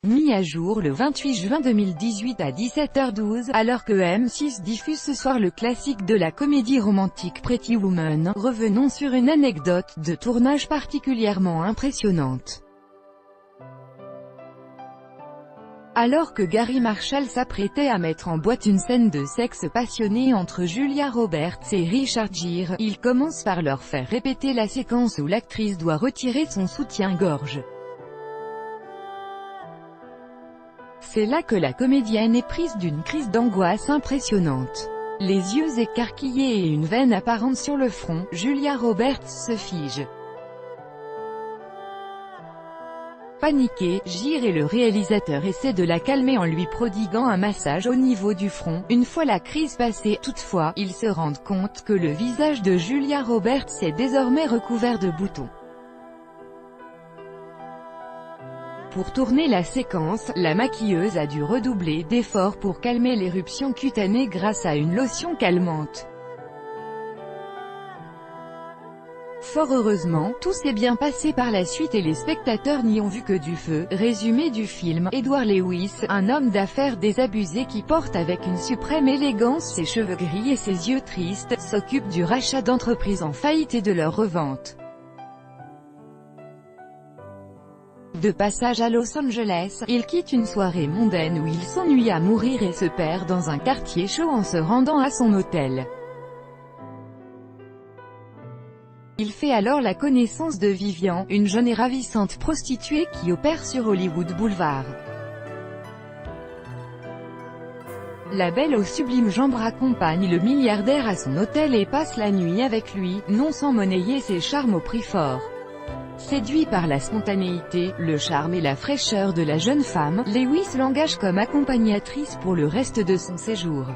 Mis à jour le 28 juin 2018 à 17h12, alors que M6 diffuse ce soir le classique de la comédie romantique Pretty Woman, revenons sur une anecdote de tournage particulièrement impressionnante. Alors que Gary Marshall s'apprêtait à mettre en boîte une scène de sexe passionné entre Julia Roberts et Richard Gere, il commence par leur faire répéter la séquence où l'actrice doit retirer son soutien-gorge. C'est là que la comédienne est prise d'une crise d'angoisse impressionnante. Les yeux écarquillés et une veine apparente sur le front, Julia Roberts se fige. Paniqué, Gere et le réalisateur essaient de la calmer en lui prodiguant un massage au niveau du front. Une fois la crise passée, toutefois, ils se rendent compte que le visage de Julia Roberts est désormais recouvert de boutons. Pour tourner la séquence, la maquilleuse a dû redoubler d'efforts pour calmer l'éruption cutanée grâce à une lotion calmante. Fort heureusement, tout s'est bien passé par la suite et les spectateurs n'y ont vu que du feu. Résumé du film, Edward Lewis, un homme d'affaires désabusé qui porte avec une suprême élégance ses cheveux gris et ses yeux tristes, s'occupe du rachat d'entreprises en faillite et de leur revente. De passage à Los Angeles, il quitte une soirée mondaine où il s'ennuie à mourir et se perd dans un quartier chaud en se rendant à son hôtel. Il fait alors la connaissance de Vivian, une jeune et ravissante prostituée qui opère sur Hollywood Boulevard. La belle aux sublimes jambes raccompagne le milliardaire à son hôtel et passe la nuit avec lui, non sans monnayer ses charmes au prix fort. Séduit par la spontanéité, le charme et la fraîcheur de la jeune femme, Lewis l'engage comme accompagnatrice pour le reste de son séjour.